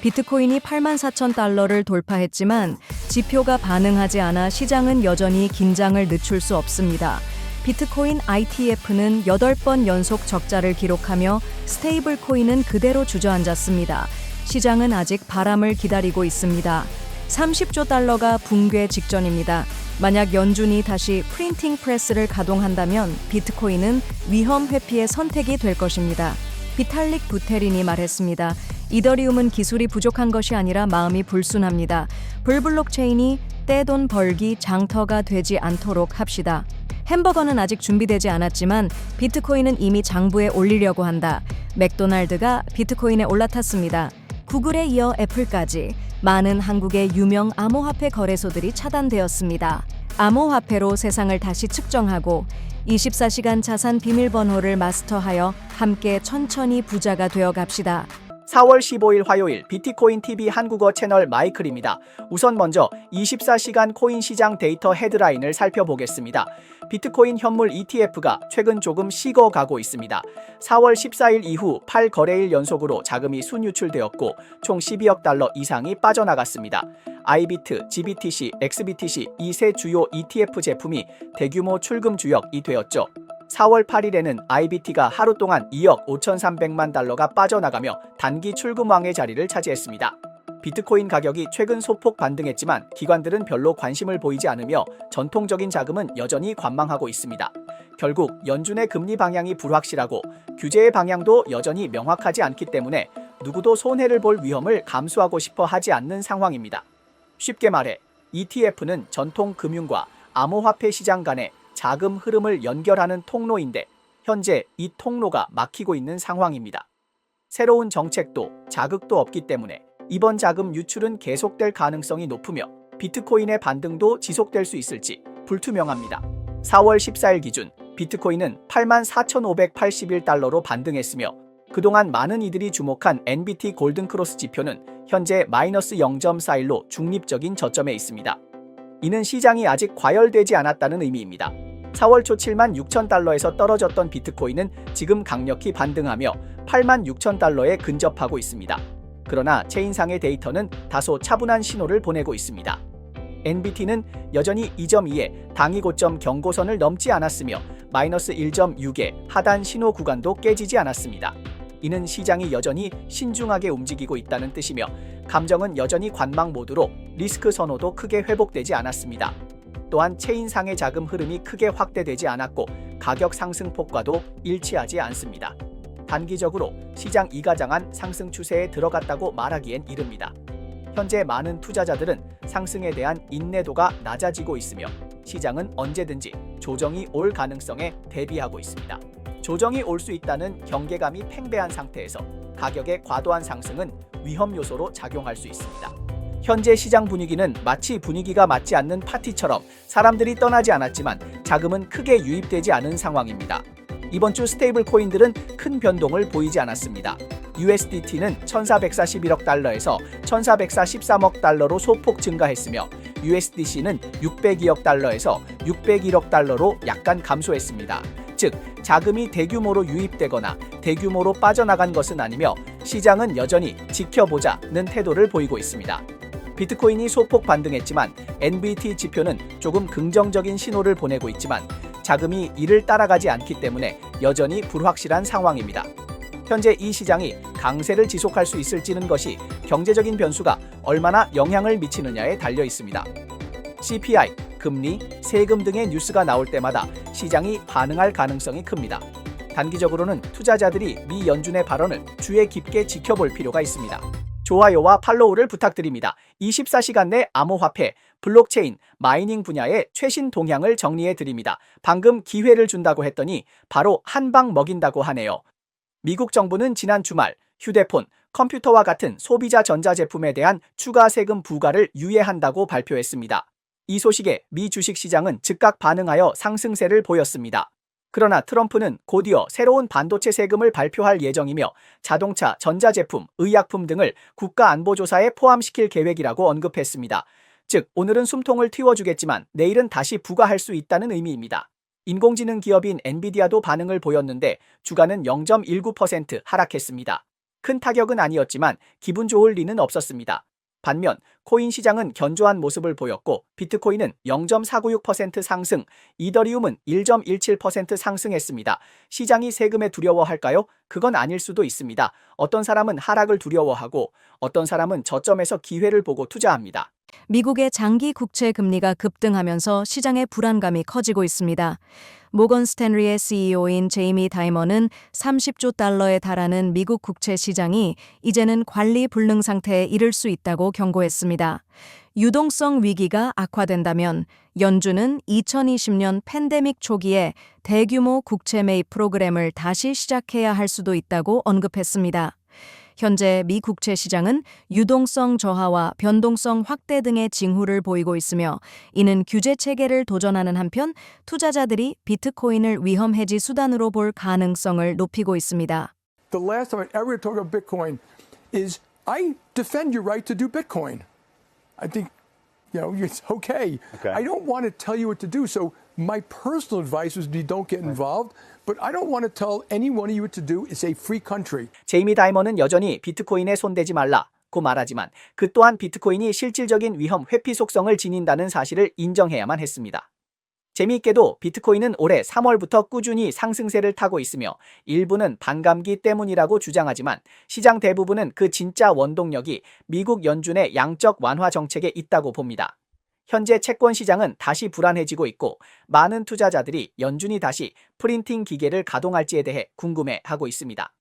비트코인이 84,000달러를 돌파했지만 지표가 반응하지 않아 시장은 여전히 긴장을 늦출 수 없습니다. 비트코인 ITF는 8번 연속 적자를 기록하며 스테이블 코인은 그대로 주저앉았습니다. 시장은 아직 바람을 기다리고 있습니다. 30조 달러가 붕괴 직전입니다. 만약 연준이 다시 프린팅 프레스를 가동한다면 비트코인은 위험 회피의 선택이 될 것입니다. 비탈릭 부테린이 말했습니다. 이더리움은 기술이 부족한 것이 아니라 마음이 불순합니다. 불블록체인이 떼돈 벌기 장터가 되지 않도록 합시다. 햄버거는 아직 준비되지 않았지만 비트코인은 이미 장부에 올리려고 한다. 맥도날드가 비트코인에 올라탔습니다. 구글에 이어 애플까지 많은 한국의 유명 암호화폐 거래소들이 차단되었습니다. 암호화폐로 세상을 다시 측정하고 24시간 자산 비밀번호를 마스터하여 함께 천천히 부자가 되어 갑시다. 4월 15일 화요일 비트코인TV 한국어 채널 마이클입니다. 우선 먼저 24시간 코인 시장 데이터 헤드라인을 살펴보겠습니다. 비트코인 현물 ETF가 최근 조금 식어가고 있습니다. 4월 14일 이후 8거래일 연속으로 자금이 순유출되었고 총 12억 달러 이상이 빠져나갔습니다. IBIT, GBTC, XBTC 이 세 주요 ETF 제품이 대규모 출금 주역이 되었죠. 4월 8일에는 IBT가 하루 동안 2억 5,300만 달러가 빠져나가며 단기 출금왕의 자리를 차지했습니다. 비트코인 가격이 최근 소폭 반등했지만 기관들은 별로 관심을 보이지 않으며 전통적인 자금은 여전히 관망하고 있습니다. 결국 연준의 금리 방향이 불확실하고 규제의 방향도 여전히 명확하지 않기 때문에 누구도 손해를 볼 위험을 감수하고 싶어 하지 않는 상황입니다. 쉽게 말해 ETF는 전통 금융과 암호화폐 시장 간의 자금 흐름을 연결하는 통로인데 현재 이 통로가 막히고 있는 상황입니다. 새로운 정책도 자극도 없기 때문에 이번 자금 유출은 계속될 가능성이 높으며 비트코인의 반등도 지속될 수 있을지 불투명합니다. 4월 14일 기준 비트코인은 84,581달러로 반등했으며 그동안 많은 이들이 주목한 NBT 골든크로스 지표는 현재 마이너스 0.41로 중립적인 저점에 있습니다. 이는 시장이 아직 과열되지 않았다는 의미입니다. 4월 초 76,000달러에서 떨어졌던 비트코인은 지금 강력히 반등하며 86,000달러에 근접하고 있습니다. 그러나 체인상의 데이터는 다소 차분한 신호를 보내고 있습니다. NBT는 여전히 2.2의 당위 고점 경고선을 넘지 않았으며 마이너스 1.6의 하단 신호 구간도 깨지지 않았습니다. 이는 시장이 여전히 신중하게 움직이고 있다는 뜻이며 감정은 여전히 관망 모드로 리스크 선호도 크게 회복되지 않았습니다. 또한 체인상의 자금 흐름이 크게 확대되지 않았고 가격 상승폭과도 일치하지 않습니다. 단기적으로 시장 이가장한 상승 추세에 들어갔다고 말하기엔 이릅니다. 현재 많은 투자자들은 상승에 대한 인내도가 낮아지고 있으며 시장은 언제든지 조정이 올 가능성에 대비하고 있습니다. 조정이 올 수 있다는 경계감이 팽배한 상태에서 가격의 과도한 상승은 위험 요소로 작용할 수 있습니다. 현재 시장 분위기는 마치 분위기가 맞지 않는 파티처럼 사람들이 떠나지 않았지만 자금은 크게 유입되지 않은 상황입니다. 이번 주 스테이블 코인들은 큰 변동을 보이지 않았습니다. USDT는 1,441억 달러에서 1,443억 달러로 소폭 증가했으며 USDC는 602억 달러에서 601억 달러로 약간 감소했습니다. 즉, 자금이 대규모로 유입되거나 대규모로 빠져나간 것은 아니며 시장은 여전히 지켜보자는 태도를 보이고 있습니다. 비트코인이 소폭 반등했지만 NBT 지표는 조금 긍정적인 신호를 보내고 있지만 자금이 이를 따라가지 않기 때문에 여전히 불확실한 상황입니다. 현재 이 시장이 강세를 지속할 수 있을지는 것이 경제적인 변수가 얼마나 영향을 미치느냐에 달려 있습니다. CPI, 금리, 세금 등의 뉴스가 나올 때마다 시장이 반응할 가능성이 큽니다. 단기적으로는 투자자들이 미 연준의 발언을 주의 깊게 지켜볼 필요가 있습니다. 좋아요와 팔로우를 부탁드립니다. 24시간 내 암호화폐, 블록체인, 마이닝 분야의 최신 동향을 정리해 드립니다. 방금 기회를 준다고 했더니 바로 한 방 먹인다고 하네요. 미국 정부는 지난 주말 휴대폰, 컴퓨터와 같은 소비자 전자제품에 대한 추가 세금 부과를 유예한다고 발표했습니다. 이 소식에 미 주식시장은 즉각 반응하여 상승세를 보였습니다. 그러나 트럼프는 곧이어 새로운 반도체 세금을 발표할 예정이며 자동차, 전자제품, 의약품 등을 국가안보조사에 포함시킬 계획이라고 언급했습니다. 즉, 오늘은 숨통을 틔워주겠지만 내일은 다시 부과할 수 있다는 의미입니다. 인공지능 기업인 엔비디아도 반응을 보였는데 주가는 0.19% 하락했습니다. 큰 타격은 아니었지만 기분 좋을 리는 없었습니다. 반면 코인 시장은 견조한 모습을 보였고 비트코인은 0.496% 상승, 이더리움은 1.17% 상승했습니다. 시장이 세금에 두려워할까요? 그건 아닐 수도 있습니다. 어떤 사람은 하락을 두려워하고 어떤 사람은 저점에서 기회를 보고 투자합니다. 미국의 장기 국채 금리가 급등하면서 시장의 불안감이 커지고 있습니다. 모건 스탠리의 CEO인 제이미 다이머는 30조 달러에 달하는 미국 국채 시장이 이제는 관리 불능 상태에 이를 수 있다고 경고했습니다. 유동성 위기가 악화된다면 연준은 2020년 팬데믹 초기에 대규모 국채 매입 프로그램을 다시 시작해야 할 수도 있다고 언급했습니다. 현재 미 국채 시장은 유동성 저하와 변동성 확대 등의 징후를 보이고 있으며 이는 규제 체계를 도전하는 한편 투자자들이 비트코인을 위험 해지 수단으로 볼 가능성을 높이고 있습니다. The last time I ever talk about Bitcoin is I defend your right to do Bitcoin. I think, it's okay. I don't want to tell you what to do. So my personal advice was you don't get involved. But I don't want to tell any one of you what to do. It's a free country. 제이미 다이머는 여전히 비트코인에 손대지 말라고 말하지만 그 또한 비트코인이 실질적인 위험 회피 속성을 지닌다는 사실을 인정해야만 했습니다. 재미있게도 비트코인은 올해 3월부터 꾸준히 상승세를 타고 있으며 일부는 반감기 때문이라고 주장하지만 시장 대부분은 그 진짜 원동력이 미국 연준의 양적 완화 정책에 있다고 봅니다. 현재 채권 시장은 다시 불안해지고 있고 많은 투자자들이 연준이 다시 프린팅 기계를 가동할지에 대해 궁금해하고 있습니다.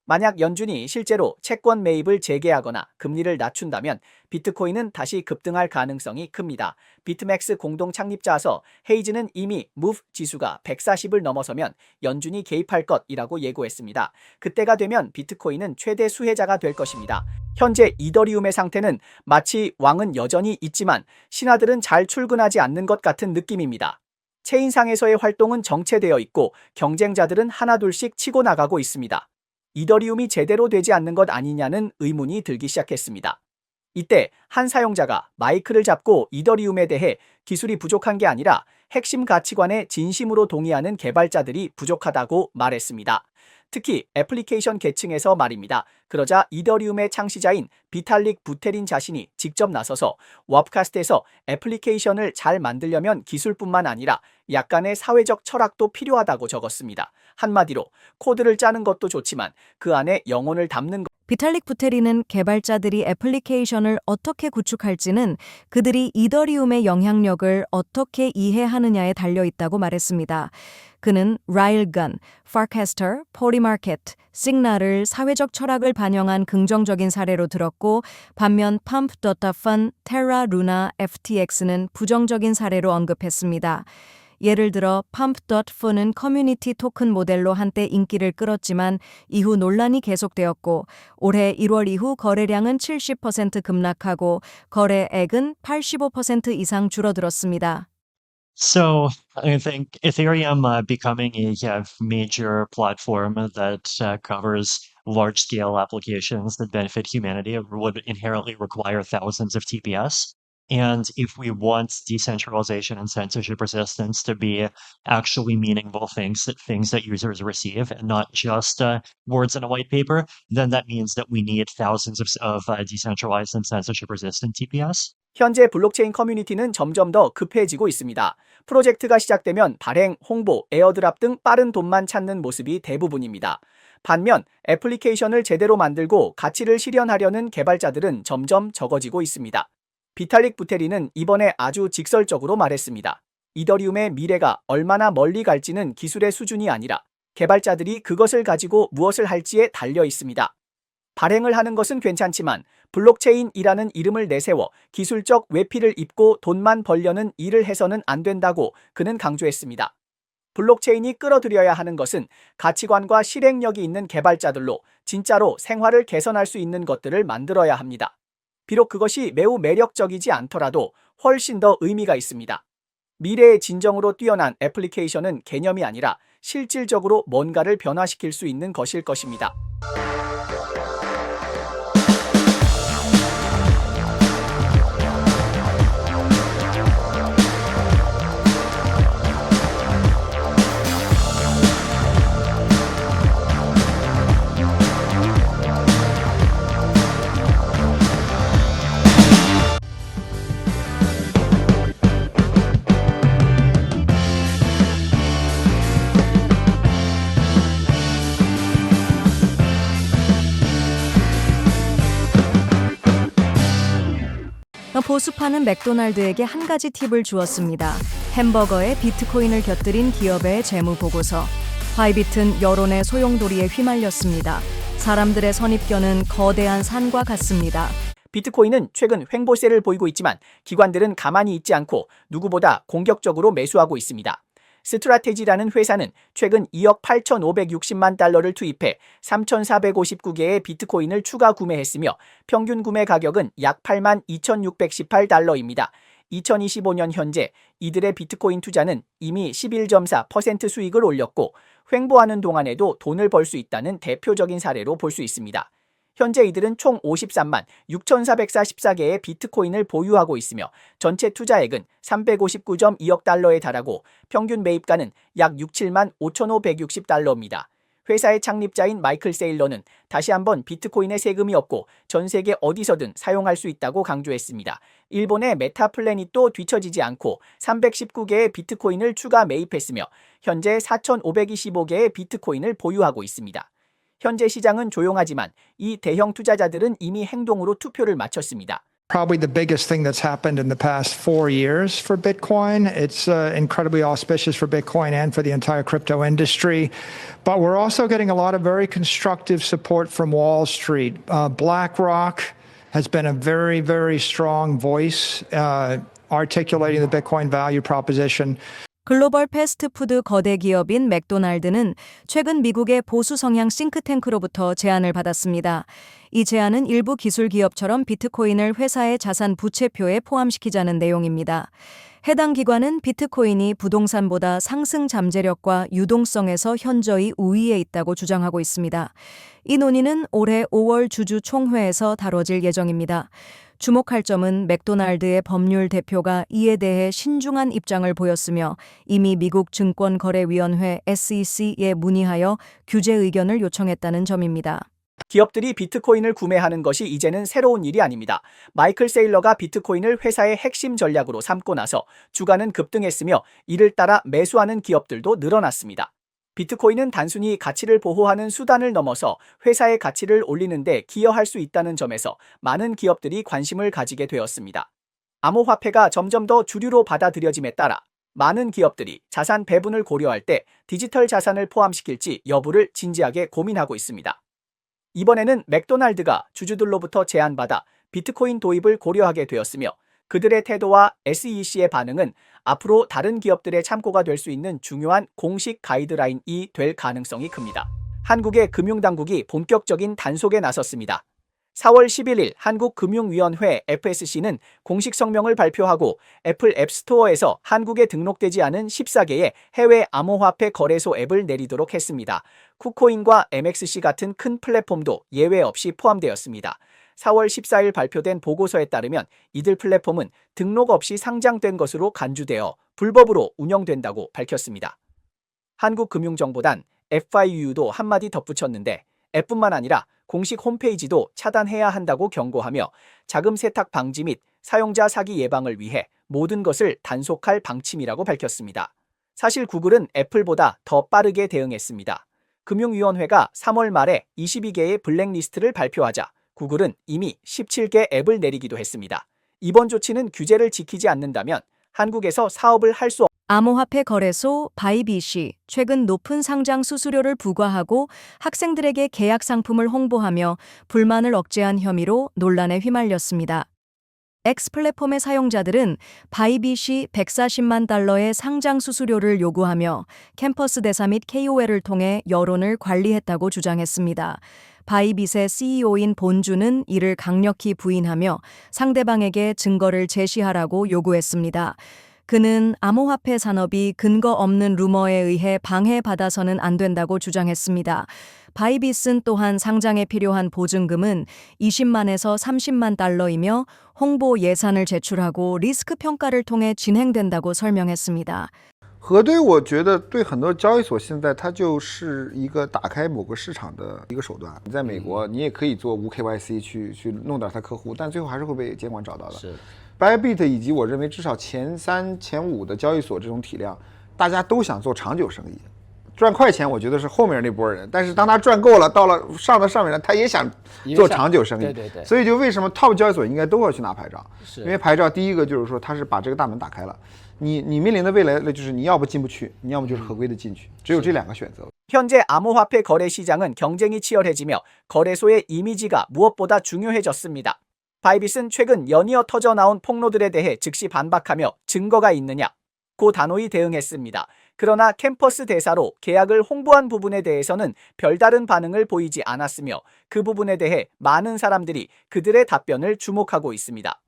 만약 연준이 실제로 채권 매입을 재개하거나 금리를 낮춘다면 비트코인은 다시 급등할 가능성이 큽니다. 비트맥스 공동 창립자서 헤이즈는 이미 MOVE 지수가 140을 넘어서면 연준이 개입할 것이라고 예고했습니다. 그때가 되면 비트코인은 최대 수혜자가 될 것입니다. 현재 이더리움의 상태는 마치 왕은 여전히 있지만 신하들은 잘 출근하지 않는 것 같은 느낌입니다. 체인상에서의 활동은 정체되어 있고 경쟁자들은 하나둘씩 치고 나가고 있습니다. 이더리움이 제대로 되지 않는 것 아니냐는 의문이 들기 시작했습니다. 이때 한 사용자가 마이크를 잡고 이더리움에 대해 기술이 부족한 게 아니라 핵심 가치관에 진심으로 동의하는 개발자들이 부족하다고 말했습니다. 특히 애플리케이션 계층에서 말입니다. 그러자 이더리움의 창시자인 비탈릭 부테린 자신이 직접 나서서 웹카스트에서 애플리케이션을 잘 만들려면 기술뿐만 아니라 약간의 사회적 철학도 필요하다고 적었습니다. 한마디로 코드를 짜는 것도 좋지만 그 안에 영혼을 담는 것. 비탈릭 부테린은 개발자들이 애플리케이션을 어떻게 구축할지는 그들이 이더리움의 영향력을 어떻게 이해하느냐에 달려있다고 말했습니다. 그는 라일건, 파캐스터, 포리마켓, 시그널을 사회적 철학을 반영한 긍정적인 사례로 들었고 반면 펌프.fun, 테라, 루나, FTX는 부정적인 사례로 언급했습니다. 예를 들어 펌프.fun은 커뮤니티 토큰 모델로 한때 인기를 끌었지만 이후 논란이 계속되었고 올해 1월 이후 거래량은 70% 급락하고 거래액은 85% 이상 줄어들었습니다. So I think Ethereum becoming a major platform that covers large-scale applications that benefit humanity would inherently require thousands of TPS. And if we want decentralization and censorship resistance to be actually meaningful things that users receive, and not just words in a white paper, then that means that we need thousands of decentralized and censorship-resistant TPS. 현재 블록체인 커뮤니티는 점점 더 급해지고 있습니다. 프로젝트가 시작되면 발행, 홍보, 에어드랍 등 빠른 돈만 찾는 모습이 대부분입니다. 반면 애플리케이션을 제대로 만들고 가치를 실현하려는 개발자들은 점점 적어지고 있습니다. 비탈릭 부테린은 이번에 아주 직설적으로 말했습니다. 이더리움의 미래가 얼마나 멀리 갈지는 기술의 수준이 아니라 개발자들이 그것을 가지고 무엇을 할지에 달려 있습니다. 발행을 하는 것은 괜찮지만 블록체인이라는 이름을 내세워 기술적 외피를 입고 돈만 벌려는 일을 해서는 안 된다고 그는 강조했습니다. 블록체인이 끌어들여야 하는 것은 가치관과 실행력이 있는 개발자들로 진짜로 생활을 개선할 수 있는 것들을 만들어야 합니다. 비록 그것이 매우 매력적이지 않더라도 훨씬 더 의미가 있습니다. 미래의 진정으로 뛰어난 애플리케이션은 개념이 아니라 실질적으로 뭔가를 변화시킬 수 있는 것일 것입니다. 보수파는 맥도날드에게 한 가지 팁을 주었습니다. 햄버거에 비트코인을 곁들인 기업의 재무 보고서. 바이빗은 여론의 소용돌이에 휘말렸습니다. 사람들의 선입견은 거대한 산과 같습니다. 비트코인은 최근 횡보세를 보이고 있지만 기관들은 가만히 있지 않고 누구보다 공격적으로 매수하고 있습니다. 스트라테지라는 회사는 최근 2억 8,560만 달러를 투입해 3,459개의 비트코인을 추가 구매했으며 평균 구매 가격은 약 8만 2,618달러입니다. 2025년 현재 이들의 비트코인 투자는 이미 11.4% 수익을 올렸고 횡보하는 동안에도 돈을 벌 수 있다는 대표적인 사례로 볼 수 있습니다. 현재 이들은 총 53만 6,444개의 비트코인을 보유하고 있으며 전체 투자액은 359.2억 달러에 달하고 평균 매입가는 약 67만 5,560달러입니다. 회사의 창립자인 마이클 세일러는 다시 한번 비트코인에 세금이 없고 전 세계 어디서든 사용할 수 있다고 강조했습니다. 일본의 메타 플래닛도 뒤처지지 않고 319개의 비트코인을 추가 매입했으며 현재 4,525개의 비트코인을 보유하고 있습니다. 현재 시장은 조용하지만 이 대형 투자자들은 이미 행동으로 투표를 마쳤습니다. Probably the biggest thing that's happened in the past 4 years for Bitcoin. It's incredibly auspicious for Bitcoin and for the entire crypto industry. But we're also getting a lot of very constructive support from Wall Street. BlackRock has been a very, very strong voice articulating the Bitcoin value proposition. 글로벌 패스트푸드 거대 기업인 맥도날드는 최근 미국의 보수 성향 싱크탱크로부터 제안을 받았습니다. 이 제안은 일부 기술 기업처럼 비트코인을 회사의 자산 부채표에 포함시키자는 내용입니다. 해당 기관은 비트코인이 부동산보다 상승 잠재력과 유동성에서 현저히 우위에 있다고 주장하고 있습니다. 이 논의는 올해 5월 주주 총회에서 다뤄질 예정입니다. 주목할 점은 맥도날드의 법률 대표가 이에 대해 신중한 입장을 보였으며 이미 미국 증권거래위원회 SEC에 문의하여 규제 의견을 요청했다는 점입니다. 기업들이 비트코인을 구매하는 것이 이제는 새로운 일이 아닙니다. 마이클 세일러가 비트코인을 회사의 핵심 전략으로 삼고 나서 주가는 급등했으며 이를 따라 매수하는 기업들도 늘어났습니다. 비트코인은 단순히 가치를 보호하는 수단을 넘어서 회사의 가치를 올리는 데 기여할 수 있다는 점에서 많은 기업들이 관심을 가지게 되었습니다. 암호화폐가 점점 더 주류로 받아들여짐에 따라 많은 기업들이 자산 배분을 고려할 때 디지털 자산을 포함시킬지 여부를 진지하게 고민하고 있습니다. 이번에는 맥도날드가 주주들로부터 제안받아 비트코인 도입을 고려하게 되었으며 그들의 태도와 SEC의 반응은 앞으로 다른 기업들의 참고가 될 수 있는 중요한 공식 가이드라인이 될 가능성이 큽니다. 한국의 금융당국이 본격적인 단속에 나섰습니다. 4월 11일 한국금융위원회 FSC는 공식 성명을 발표하고 애플 앱스토어에서 한국에 등록되지 않은 14개의 해외 암호화폐 거래소 앱을 내리도록 했습니다. 쿠코인과 MXC 같은 큰 플랫폼도 예외 없이 포함되었습니다. 4월 14일 발표된 보고서에 따르면 이들 플랫폼은 등록 없이 상장된 것으로 간주되어 불법으로 운영된다고 밝혔습니다. 한국금융정보단 FIU도 한마디 덧붙였는데 앱뿐만 아니라 공식 홈페이지도 차단해야 한다고 경고하며 자금 세탁 방지 및 사용자 사기 예방을 위해 모든 것을 단속할 방침이라고 밝혔습니다. 사실 구글은 애플보다 더 빠르게 대응했습니다. 금융위원회가 3월 말에 22개의 블랙리스트를 발표하자 구글은 이미 17개 앱을 내리기도 했습니다. 이번 조치는 규제를 지키지 않는다면 한국에서 사업을 할 수 암호화폐 거래소 바이빗이 최근 높은 상장 수수료를 부과하고 학생들에게 계약 상품을 홍보하며 불만을 억제한 혐의로 논란에 휘말렸습니다. X 플랫폼의 사용자들은 바이빗이 140만 달러의 상장 수수료를 요구하며 캠퍼스 대사 및 KOL을 통해 여론을 관리했다고 주장했습니다. 바이빗의 CEO인 본주는 이를 강력히 부인하며 상대방에게 증거를 제시하라고 요구했습니다. 그는 암호화폐 산업이 근거 없는 루머에 의해 방해받아서는 안 된다고 주장했습니다. 바이빗은 또한 상장에 필요한 보증금은 20만에서 30만 달러이며 홍보 예산을 제출하고 리스크 평가를 통해 진행된다고 설명했습니다. 核对我觉得对很多交易所现在它就是一个打开某个市场的一个手段。你在美国你也可以做无 KYC 去弄点他客户，但最后还是会被监管找到的。是 Bybit 以及我认为至少前3、前5的交易所这种体量，大家都想做长久生意。赚快钱，我觉得是后面那波人，但是当他赚够了，到了上面了，他也想做长久生意。对。所以就为什么 top 交易所应该都要去拿牌照？是因为牌照第一个就是说它是把这个大门打开了，你面临的未来就是你要不进不去，你要么就是合规的进去，只有这两个选择。 현재 암호화폐 거래 시장은 경쟁이 치열해지며 거래소의 이미지가 무엇보다 중요해졌습니다. 바이빗은 최근 연이어 터져 나온 폭로들에 대해 즉시 반박하며 증거가 있느냐? 고 단호히 대응했습니다. 그러나 캠퍼스 대사로 계약을 홍보한 부분에 대해서는 별다른 반응을 보이지 않았으며 그 부분에 대해 많은 사람들이 그들의 답변을 주목하고 있습니다.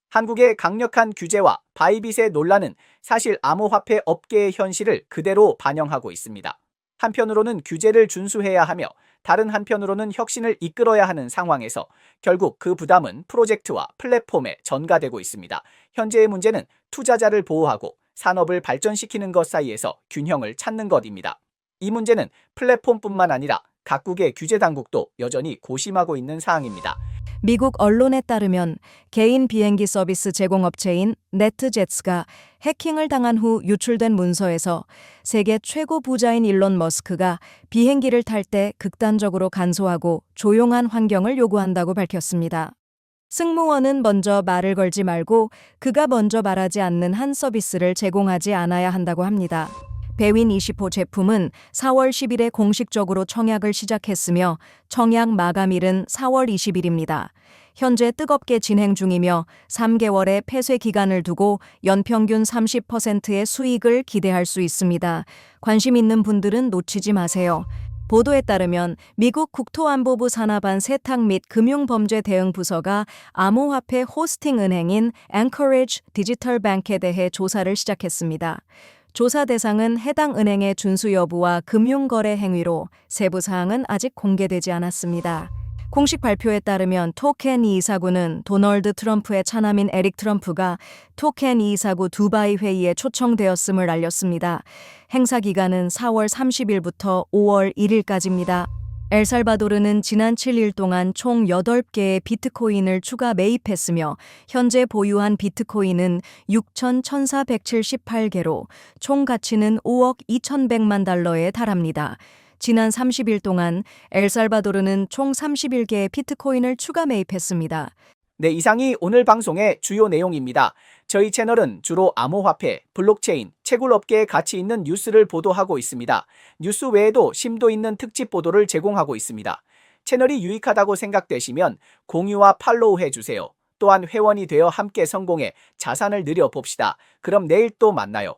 한국의 강력한 규제와 바이빗의 논란은 사실 암호화폐 업계의 현실을 그대로 반영하고 있습니다. 한편으로는 규제를 준수해야 하며 다른 한편으로는 혁신을 이끌어야 하는 상황에서 결국 그 부담은 프로젝트와 플랫폼에 전가되고 있습니다. 현재의 문제는 투자자를 보호하고 산업을 발전시키는 것 사이에서 균형을 찾는 것입니다. 이 문제는 플랫폼뿐만 아니라 각국의 규제 당국도 여전히 고심하고 있는 사항입니다. 미국 언론에 따르면 개인 비행기 서비스 제공업체인 네트제츠가 해킹을 당한 후 유출된 문서에서 세계 최고 부자인 일론 머스크가 비행기를 탈 때 극단적으로 간소하고 조용한 환경을 요구한다고 밝혔습니다. 승무원은 먼저 말을 걸지 말고 그가 먼저 말하지 않는 한 서비스를 제공하지 않아야 한다고 합니다. 배윈 20호 제품은 4월 10일에 공식적으로 청약을 시작했으며 청약 마감일은 4월 20일입니다. 현재 뜨겁게 진행 중이며 3개월의 폐쇄 기간을 두고 연평균 30%의 수익을 기대할 수 있습니다. 관심 있는 분들은 놓치지 마세요. 보도에 따르면 미국 국토안보부 산하반 세탁 및 금융범죄 대응 부서가 암호화폐 호스팅 은행인 Anchorage 디지털 뱅크에 대해 조사를 시작했습니다. 조사 대상은 해당 은행의 준수 여부와 금융거래 행위로 세부 사항은 아직 공개되지 않았습니다. 공식 발표에 따르면 토켄 이사구는 도널드 트럼프의 차남인 에릭 트럼프가 토켄 이사구 두바이 회의에 초청되었음을 알렸습니다. 행사 기간은 4월 30일부터 5월 1일까지입니다. 엘살바도르는 지난 7일 동안 총 8개의 비트코인을 추가 매입했으며 현재 보유한 비트코인은 6,1478개로 총 가치는 5억 2,100만 달러에 달합니다. 지난 30일 동안 엘살바도르는 총 31개의 비트코인을 추가 매입했습니다. 네, 이상이 오늘 방송의 주요 내용입니다. 저희 채널은 주로 암호화폐, 블록체인, 채굴업계에 가치 있는 뉴스를 보도하고 있습니다. 뉴스 외에도 심도 있는 특집 보도를 제공하고 있습니다. 채널이 유익하다고 생각되시면 공유와 팔로우 해주세요. 또한 회원이 되어 함께 성공해 자산을 늘려봅시다. 그럼 내일 또 만나요.